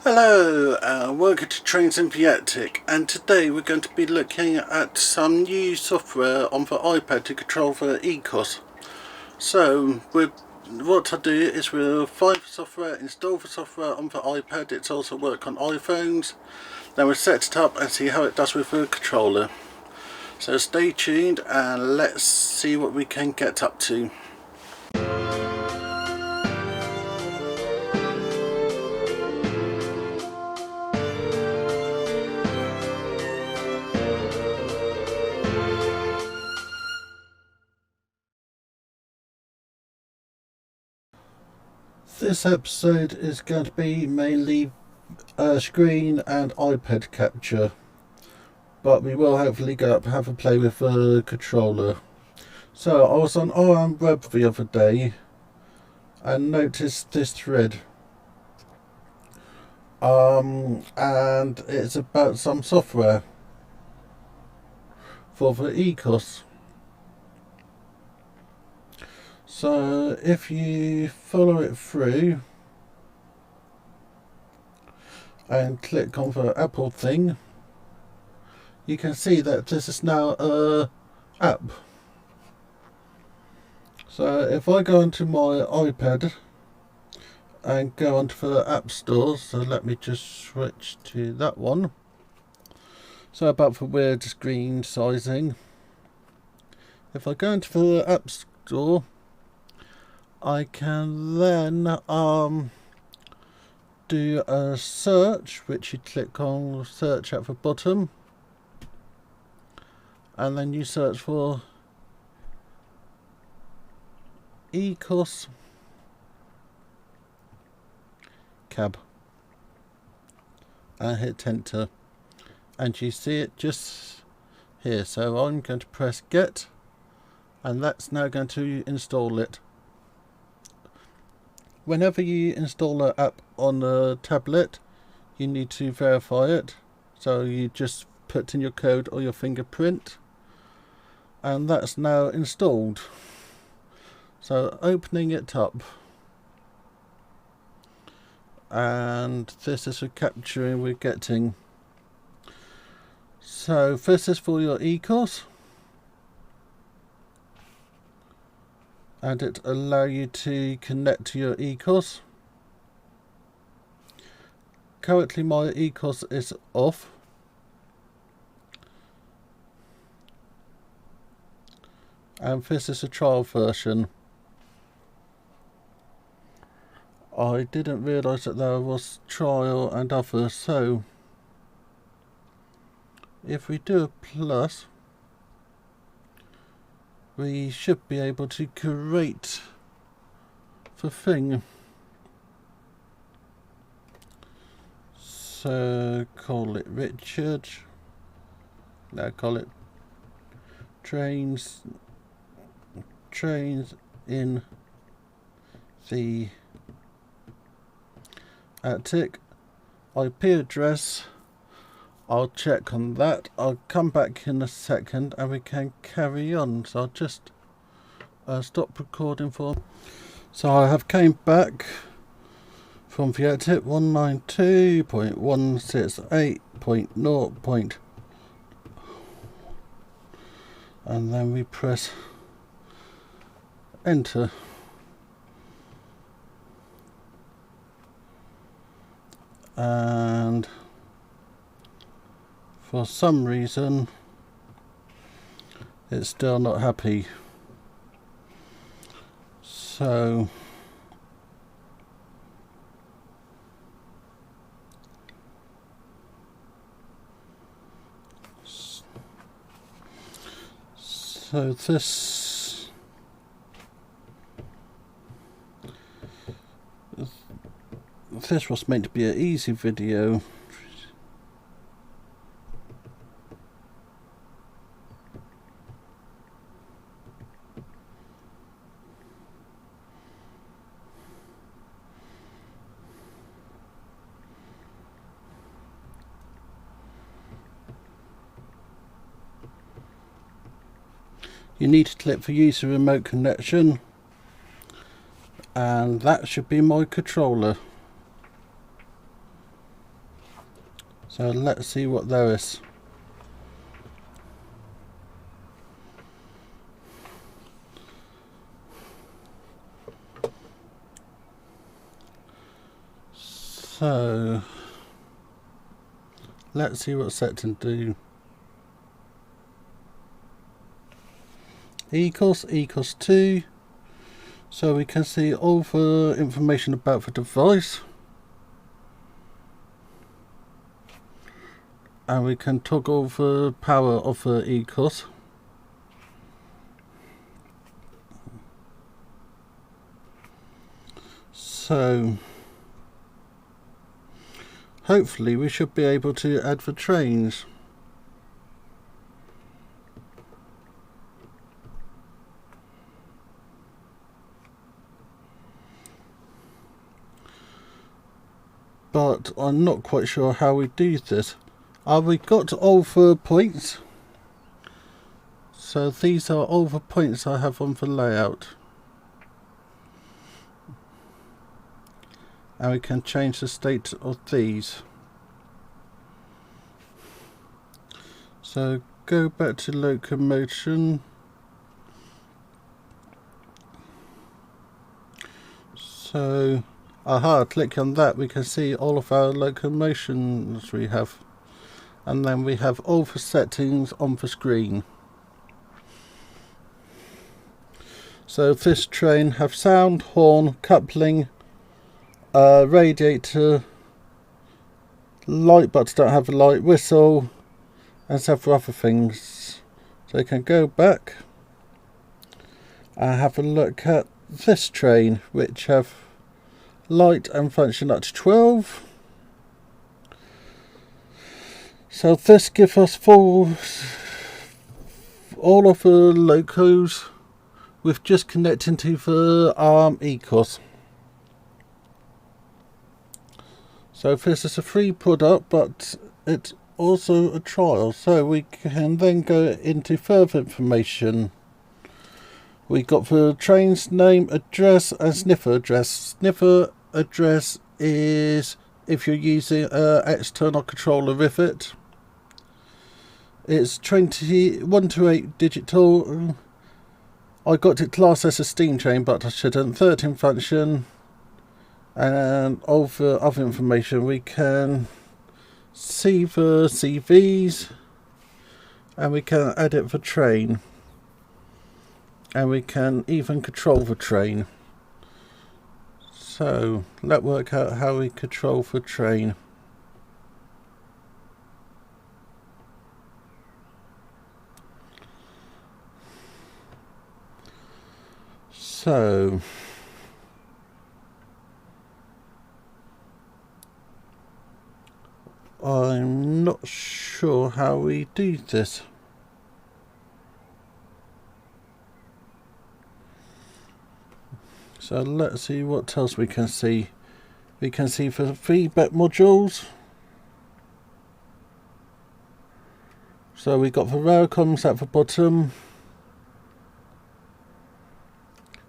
Hello, welcome to Trains and Viatic, and today we're going to be looking at some new software on the iPad to control the ECoS. So, what I do is we'll find the software, install the software on the iPad. It's also work on iPhones. Then we'll set it up and see how it does with the controller. So stay tuned and let's see what we can get up to. This episode is going to be mainly screen and iPad capture, but we will hopefully go up and have a play with the controller. So I was on ORM Web the other day and noticed this thread, and it's about some software for the ECoS. So if you follow it through and click on the Apple thing, you can see that this is now a app. So if I go into my iPad and go onto the App Store, so let me just switch to that one. So about the weird screen sizing. If I go into the App Store, I can then do a search, which you click on search at the bottom, and then you search for ECoS cab and hit enter, and you see it just here. So I'm going to press get, and that's now going to install it. Whenever you install an app on a tablet, you need to verify it. So you just put in your code or your fingerprint, and that's now installed. So opening it up, and this is the capturing we're getting. So this is for your ECoS, and it allows you to connect to your ECoS. Currently my ECoS is off, and this is a trial version. I didn't realise that there was trial and other, so if we do a plus, we should be able to create the thing. So call it Richard. Now call it trains in the attic. IP address, I'll check on that. I'll come back in a second and we can carry on. So I'll just stop recording for. So I have came back from the attic 192.168.0. And then we press enter. And for some reason it's still not happy. So this was meant to be an easy video. You need to click for user remote connection, and that should be my controller. So let's see what there is. So let's see what settings do. ECoS 2. So we can see all the information about the device. And we can toggle the power of the ECoS. So hopefully we should be able to add the trains. But I'm not quite sure how we do this. We got all the points. So these are all the points I have on the layout. And we can change the state of these. So go back to locomotion. So click on that, we can see all of our locomotions we have. And then we have all the settings on the screen. So this train have sound, horn, coupling, radiator, light but don't have a light, whistle, and several other things. So you can go back and have a look at this train, which have light and function up to 12. So this gives us all of the locos with just connecting to the ECoS. So this is a free product, but it's also a trial. So we can then go into further information. We got the train's name, address, and sniffer address. Sniffer address is if you're using an external controller with it. It's 128 digital. I got it classed as a steam train, but I shouldn't. 13 function, and all the other information. We can see the CVs, and we can edit the train, and we can even control the train. So let's work out how we control the train. So I'm not sure how we do this. So let's see what else we can see. We can see the feedback modules. So we got the rail comms at the bottom,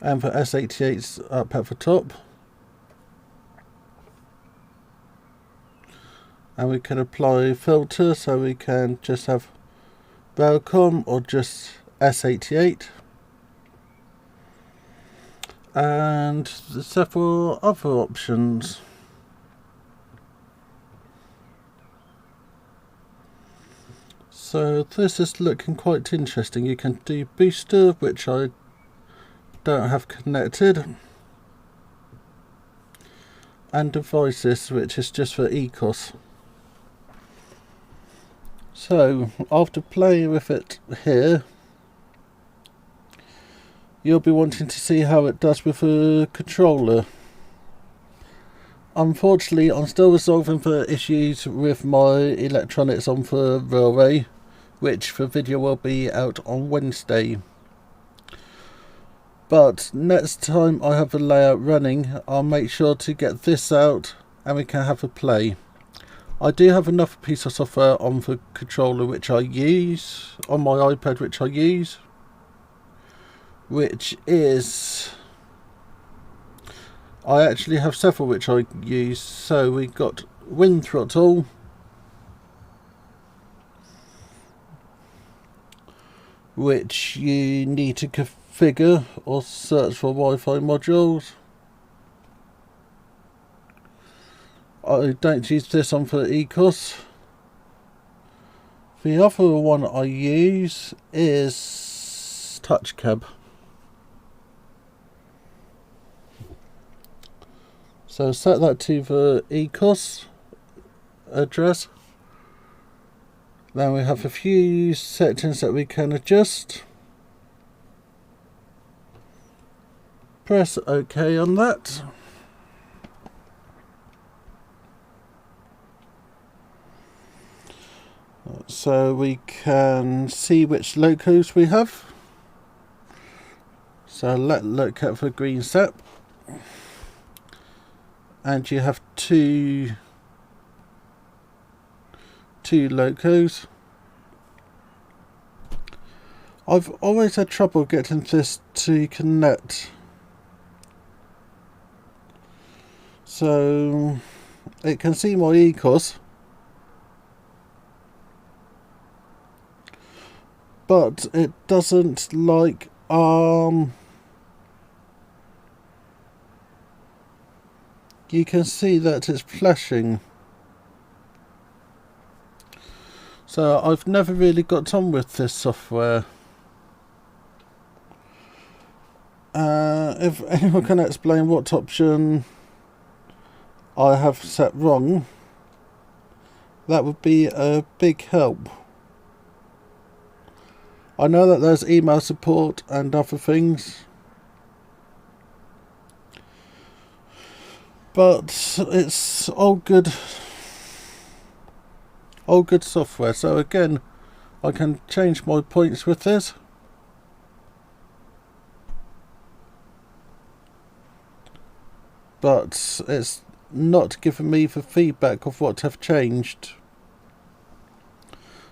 and the S88's up at the top. And we can apply filter, so we can just have Railcom or just S88. And several other options. So this is looking quite interesting. You can do booster, which I don't have connected, and devices, which is just for ECoS. So after playing with it here, you'll be wanting to see how it does with a controller. Unfortunately, I'm still resolving the issues with my electronics on the railway, which the video will be out on Wednesday. But next time I have the layout running, I'll make sure to get this out and we can have a play. I do have another piece of software on the controller which I use, on my iPad which I use, which is, I actually have several which I use. So we got wind throttle, which you need to configure or search for Wi-Fi modules. I don't use this one for ECoS. The other one I use is TouchCab. So set that to the ECoS address. Then we have a few settings that we can adjust. Press OK on that. So we can see which locos we have. So look at the green set. And you have two locos. I've always had trouble getting this to connect. So it can see my ECoS, but it doesn't like you can see that it's flashing. So I've never really got on with this software. If anyone can explain what option I have set wrong, that would be a big help. I know that there's email support and other things, but it's all good software. So again, I can change my points with this. But it's not giving me the feedback of what have changed.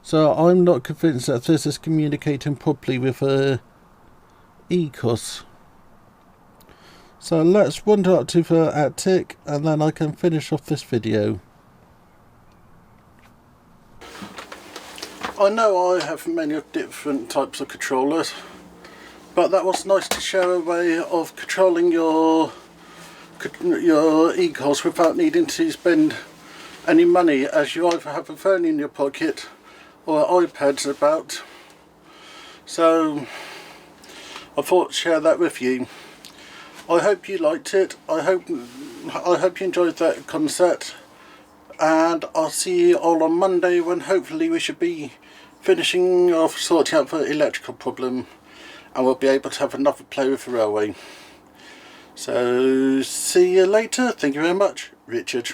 So I'm not convinced that this is communicating properly with ECoS. So let's wander up to the attic and then I can finish off this video. I know I have many different types of controllers, but that was nice to show a way of controlling your ECoS without needing to spend any money, as you either have a phone in your pocket or iPads about. So I thought I'd share that with you. I hope you liked it. I hope you enjoyed that concept, and I'll see you all on Monday, when hopefully we should be finishing off sorting out the electrical problem and we'll be able to have another play with the railway. So see you later. Thank you very much, Richard.